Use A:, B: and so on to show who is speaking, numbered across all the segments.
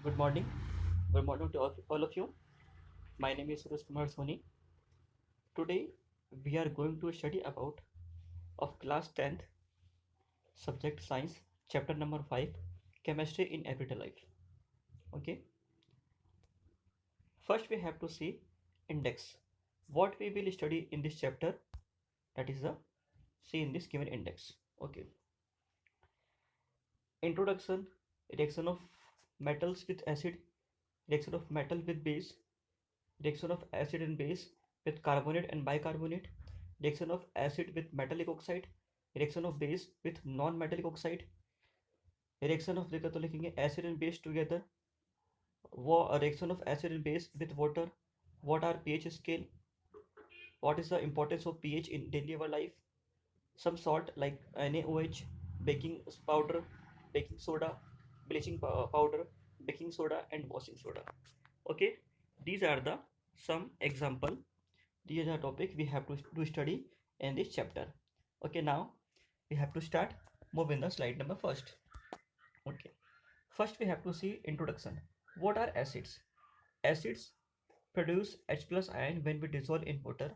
A: Good morning. Good morning to all of you. My name is Suraj Kumar Soni. Today we are going to study about of class 10th subject science chapter number 5 chemistry in everyday life. Okay. First we have to see index. What we will study in this chapter, that is the see in this given index. Okay. Introduction, reaction of metals with acid, reaction of metal with base, reaction of acid and base with carbonate and bicarbonate, reaction of acid with metallic oxide, reaction of base with non-metallic oxide, reaction of देखा तो लिखेंगे acid and base together, वो reaction of acid and base with water, what are pH scale, what is the importance of pH in daily our life, some salt like NaOH, baking powder, baking soda, bleaching powder, baking soda and washing soda. Okay, these are the some example. These are topic we have to study in this chapter. Okay, now we have to start. Move in the slide number first. Okay, first we have to see introduction. What are acids? Acids produce H plus ion when we dissolve in water,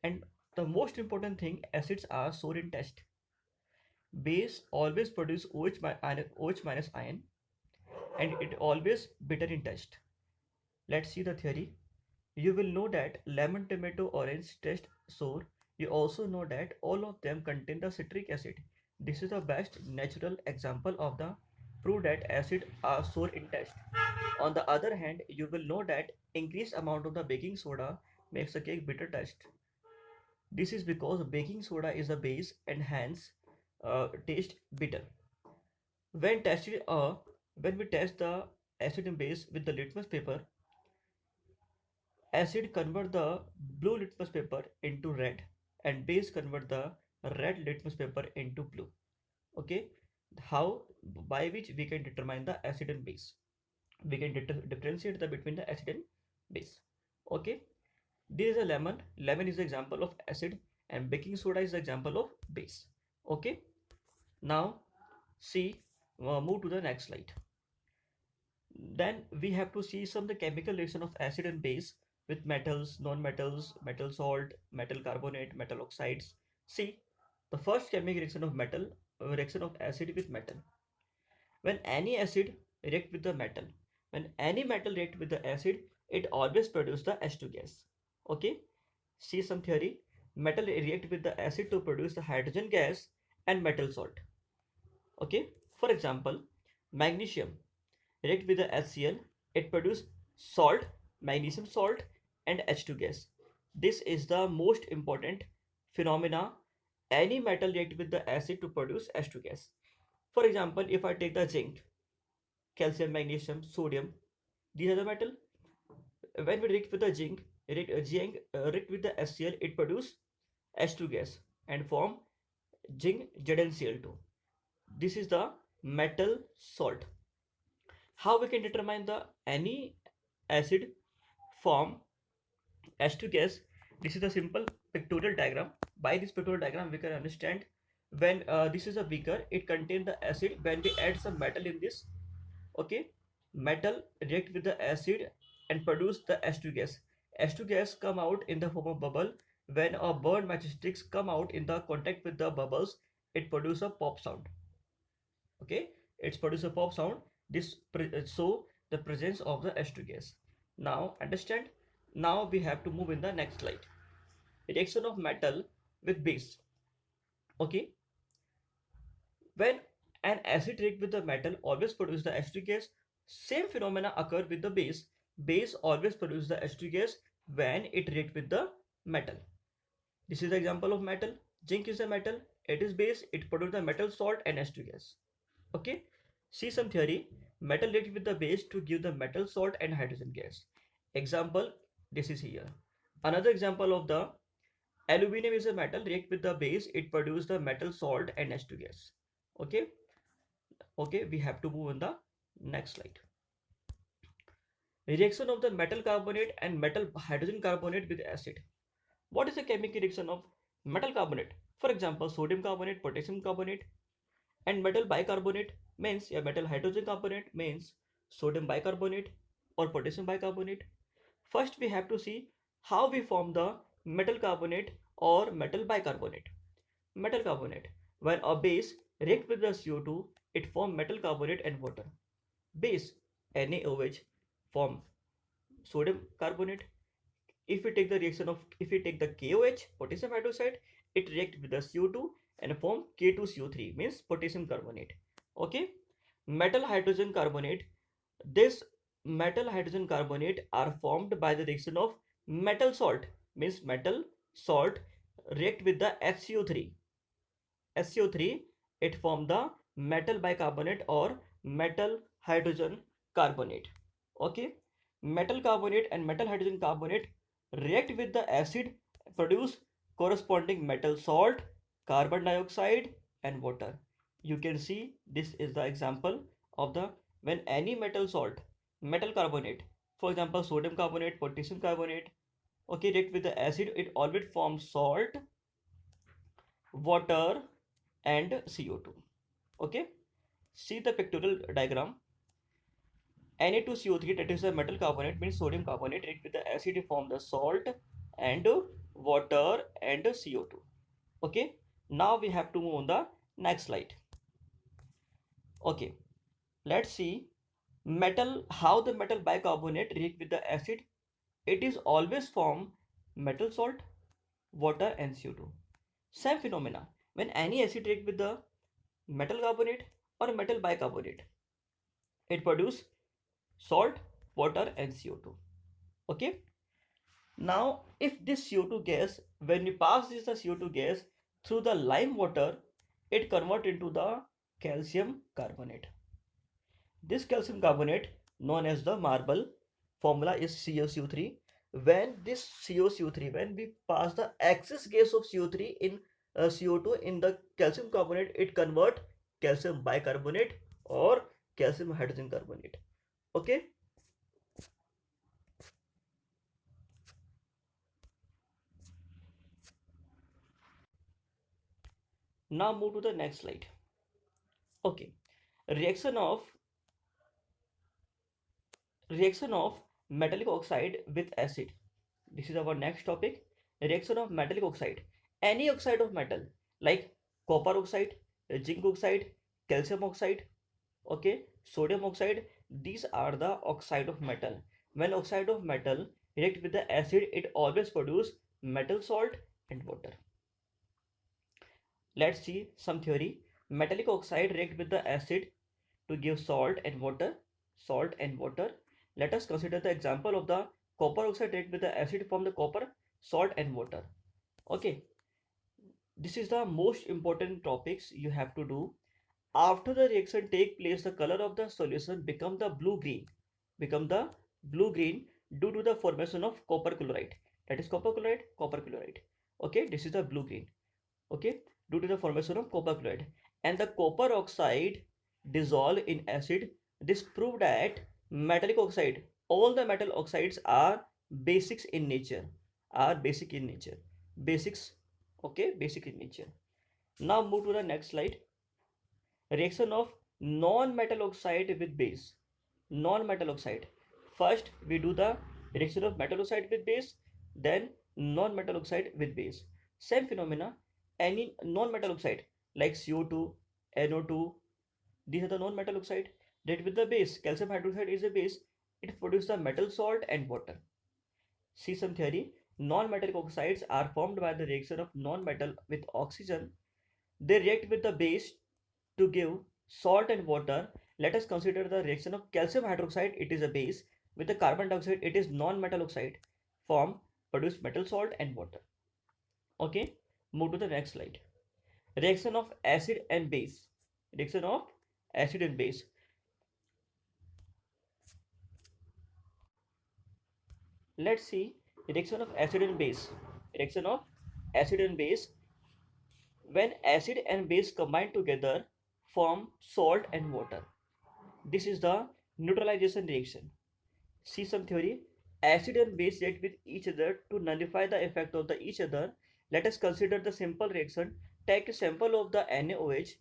A: and the most important thing, acids are sour in taste. Base always produce OH minus ion, and it always bitter in taste. Let's see the theory. You will know that lemon, tomato, orange taste sour. You also know that all of them contain the citric acid. This is the best natural example of the proof that acid are sour in taste. On the other hand, you will know that increased amount of the baking soda makes the cake bitter taste. This is because baking soda is a base and hence taste bitter. When tested, when we test the acid and base with the litmus paper, acid convert the blue litmus paper into red and base convert the red litmus paper into blue. Okay, how, by which we can determine the acid and base. We can differentiate the between the acid and base. Okay, this is a lemon. Lemon is the example of acid and baking soda is the example of base. Okay, now see, move to the next slide. Then we have to see some the chemical reaction of acid and base with metals, non-metals, metal salt, metal carbonate, metal oxides. See, the first chemical reaction of metal, reaction of acid with metal. When any acid react with the metal, when any metal react with the acid, it always produces the H2 gas. Okay, see some theory. Metal react with the acid to produce the hydrogen gas and metal salt. Okay, for example, magnesium react with the HCl, it produces salt, magnesium salt and H2 gas. This is the most important phenomena. Any metal react with the acid to produce H2 gas. For example, if I take the zinc, calcium, magnesium, sodium, these are the metal. When we react with the zinc react with the HCl, it produces H2 gas and form zinc ZnCl2. This is the metal salt. How we can determine the any acid form H2 gas? This is a simple pictorial diagram. By this pictorial diagram we can understand when this is a beaker, it contains the acid. When we add some metal in this, okay, metal react with the acid and produce the H2 gas. H2 gas come out in the form of bubble. When a burn matchsticks come out in the contact with the bubbles, it produce a pop sound. Okay, it's produce a pop sound. This so the presence of the H2 gas. Now understand. Now we have to move in the next slide. Reaction of metal with base. Okay, when an acid react with the metal always produce the H2 gas. Same phenomena occur with the base. Base always produce the H2 gas when it react with the metal. This is the example of metal. Zinc is a metal. It is base. It produces the metal salt and H2 gas. Okay, see some theory. Metal react with the base to give the metal salt and hydrogen gas. Example, this is here. Another example of the aluminum is a metal, react with the base, it produces the metal salt and H2 gas. Okay, okay, we have to move on the next slide. Reaction of the metal carbonate and metal hydrogen carbonate with acid. What is the chemical reaction of metal carbonate? For example, sodium carbonate, potassium carbonate, and metal bicarbonate means a metal hydrogen carbonate means sodium bicarbonate or potassium bicarbonate? First, we have to see how we form the metal carbonate or metal bicarbonate. Metal carbonate. When a base reacts with the CO2, it forms metal carbonate and water. Base NaOH form sodium carbonate. If we take the KOH, potassium hydroxide, it reacts with the CO2 and form K2CO3, means potassium carbonate. Okay. Metal hydrogen carbonate. This metal hydrogen carbonate are formed by the reaction of metal salt, means metal salt react with the HCO3. HCO3, it form the metal bicarbonate or metal hydrogen carbonate. Okay. Metal carbonate and metal hydrogen carbonate react with the acid, produce corresponding metal salt, carbon dioxide and water. You can see this is the example of the when any metal salt, metal carbonate, for example sodium carbonate, potassium carbonate, okay, react with the acid, it always forms salt, water and CO2. Okay, see the pictorial diagram. Na2CO3, that is a metal carbonate, means sodium carbonate, react with the acid to form the salt and water and CO2. Okay, now we have to move on the next slide. Okay, let's see metal, how the metal bicarbonate react with the acid. It is always form metal salt, water and CO2. Same phenomena when any acid react with the metal carbonate or metal bicarbonate, it produce salt, water and CO2. Okay. Now if this CO2 gas, when we pass this the CO2 gas through the lime water, it convert into the calcium carbonate. This calcium carbonate known as the marble, formula is CaCO3. When this CaCO3, when we pass the excess gas of CO3 in CO2 in the calcium carbonate, it convert calcium bicarbonate or calcium hydrogen carbonate. Okay. Now move to the next slide. Okay. Reaction of reaction of metallic oxide with acid. This is our next topic. Reaction of metallic oxide. Any oxide of metal like copper oxide, zinc oxide, calcium oxide, okay, sodium oxide. These are the oxide of metal. When oxide of metal react with the acid, it always produce metal salt and water. Let's see some theory. Metallic oxide react with the acid to give salt and water. Salt and water. Let us consider the example of the copper oxide react with the acid from the copper, salt and water. Okay, this is the most important topics you have to do. After the reaction take place, the color of the solution become the blue green. Become the blue green due to the formation of copper chloride. That is copper chloride, copper chloride. Okay, this is the blue green. Okay, due to the formation of copper chloride, and the copper oxide dissolve in acid. This prove that metallic oxide, all the metal oxides are basics in nature, are basic in nature, basics. Okay, basic in nature. Now move to the next slide. Reaction of non-metal oxide with base. Non-metal oxide, first we do the reaction of metal oxide with base, then non-metal oxide with base. Same phenomena, any non-metal oxide like CO2, NO2, these are the non-metal oxide. That with the base, calcium hydroxide is a base, it produces the metal salt and water. See some theory. Non-metallic oxides are formed by the reaction of non-metal with oxygen. They react with the base to give salt and water. Let us consider the reaction of calcium hydroxide, it is a base, with the carbon dioxide, it is non-metal oxide, form, produce metal salt and water. Okay, move to the next slide. Reaction of acid and base. Reaction of acid and base. Let's see reaction of acid and base. Reaction of acid and base. When acid and base combine together, form salt and water. This is the neutralization reaction. See some theory. Acid and base react with each other to nullify the effect of each other. Let us consider the simple reaction. Take a sample of the NaOH,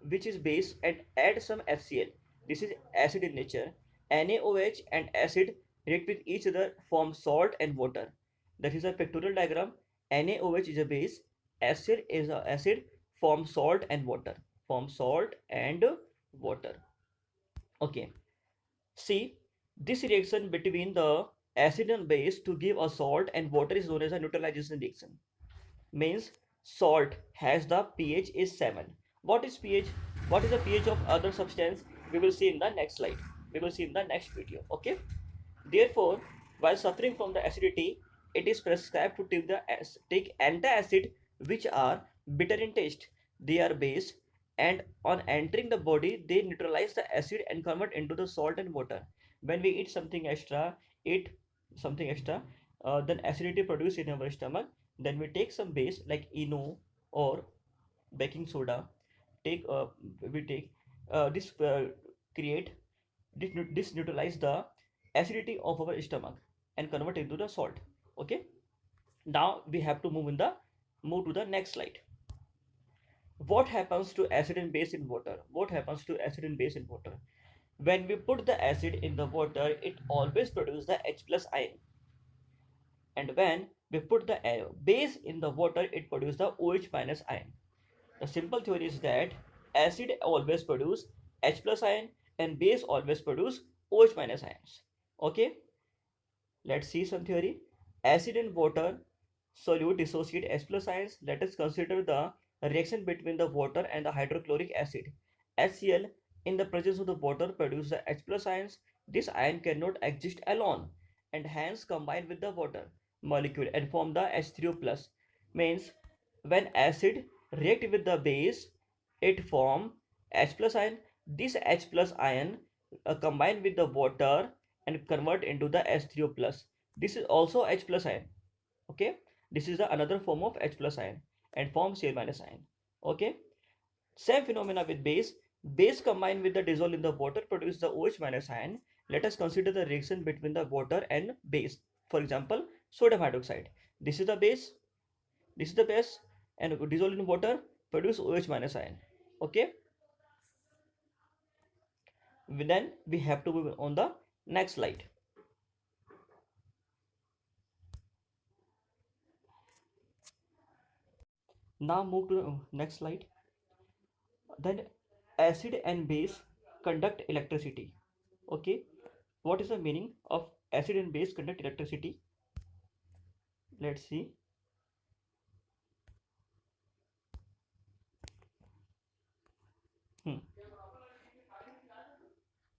A: which is base, and add some HCl. This is acid in nature. NaOH and acid react with each other, form salt and water. That is a pictorial diagram. NaOH is a base, acid is a acid, form salt and water. Form salt and water. Okay. See, this reaction between the acid and base to give a salt and water is known as a neutralization reaction. Means salt has the pH is 7. What is pH? What is the pH of other substance? We will see in the next slide. We will see in the next video. Okay. Therefore, while suffering from the acidity, it is prescribed to take antacid which are bitter in taste. They are base, and on entering the body, they neutralize the acid and convert into the salt and water. When we eat something extra, then acidity produced in our stomach. Then we take some base like ENO or baking soda. Take we take this create this neutralize the acidity of our stomach and convert into the salt. Okay, now we have to move to the next slide. What happens to acid and base in water? What happens to acid and base in water? When we put the acid in the water, it always produces the H plus ion, and when we put the base in the water, it produces the OH minus ion. The simple theory is that acid always produce H plus ion and base always produce OH minus ions. Okay, let's see some theory. Acid and water solute dissociate H plus ions. Let us consider the reaction between the water and the hydrochloric acid. HCl in the presence of the water produces the H plus ions. This ion cannot exist alone and hence combine with the water molecule and form the H3O plus. Means when acid react with the base, it form H plus ion. This H plus ion combine with the water and convert into the H3O plus. This is also H plus ion. Okay, this is the another form of H plus ion and form Cl minus ion. Okay, same phenomena with base. Base combined with the dissolve in the water produce the OH minus ion. Let us consider the reaction between the water and base. For example, sodium hydroxide. This is the base. This is the base, and dissolve in water produce OH minus ion. Okay. Then we have to move on the next slide. Now move to the next slide. Then acid and base conduct electricity. Okay, what is the meaning of acid and base conduct electricity? Let's see. Hmm.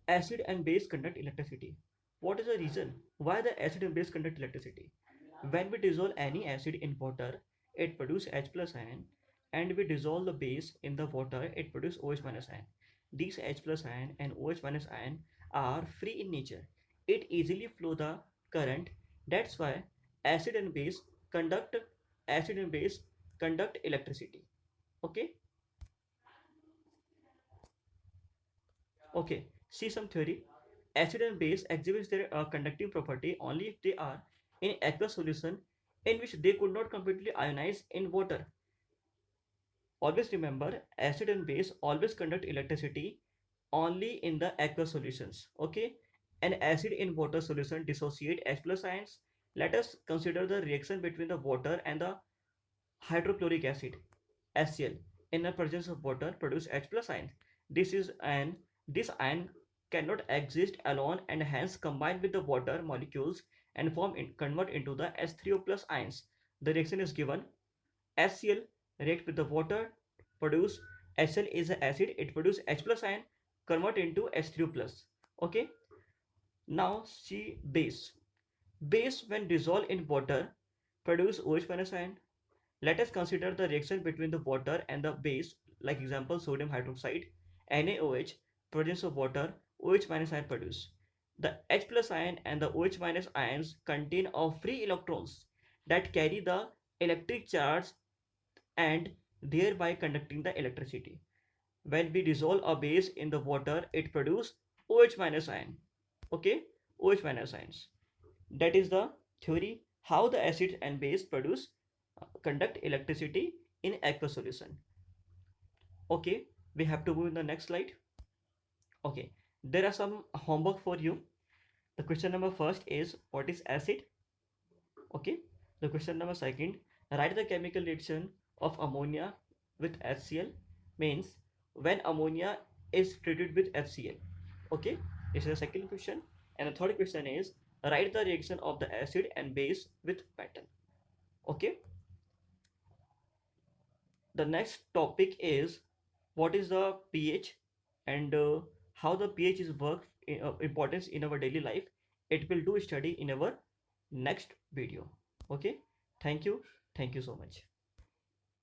A: Acid and base conduct electricity. What is the reason why the acid and base conduct electricity? When we dissolve any acid in water, it produces H plus ion, and we dissolve the base in the water, it produces OH minus ion. These H plus ion and OH minus ion are free in nature. It easily flow the current. That's why acid and base conduct acid and base conduct electricity. Okay. Okay, see some theory. Acid and base exhibit their conducting property only if they are in aqueous solution in which they could not completely ionize in water. Always remember, acid and base always conduct electricity only in the aqueous solutions. Okay, an acid in water solution dissociate H plus ions. Let us consider the reaction between the water and the hydrochloric acid HCl in the presence of water produce H plus ion. This is an this ion cannot exist alone and hence combine with the water molecules and convert into the H3O plus ions. The reaction is given. HCl react with the water, produce HCl is an acid, it produce H plus ion, convert into H3O plus. Okay. Now see base. Base when dissolved in water produce OH minus ion. Let us consider the reaction between the water and the base, like example sodium hydroxide, NaOH, presence of water, OH minus ion produce. The H plus ion and the OH minus ions contain of free electrons that carry the electric charge and thereby conducting the electricity. When we dissolve a base in the water, it produces OH minus ion. Okay, OH minus ions. That is the theory how the acid and base produce conduct electricity in aqueous solution. Okay, we have to move in the next slide. Okay, there are some homework for you. The question number first is what is acid? Okay. The question number second, write the chemical reaction of ammonia with HCl, means when ammonia is treated with HCl. Okay. This is the second question. And the third question is write the reaction of the acid and base with pattern. Okay. The next topic is what is the pH and how the pH is work importance in our daily life. It will do study in our next video. Okay, thank you so much.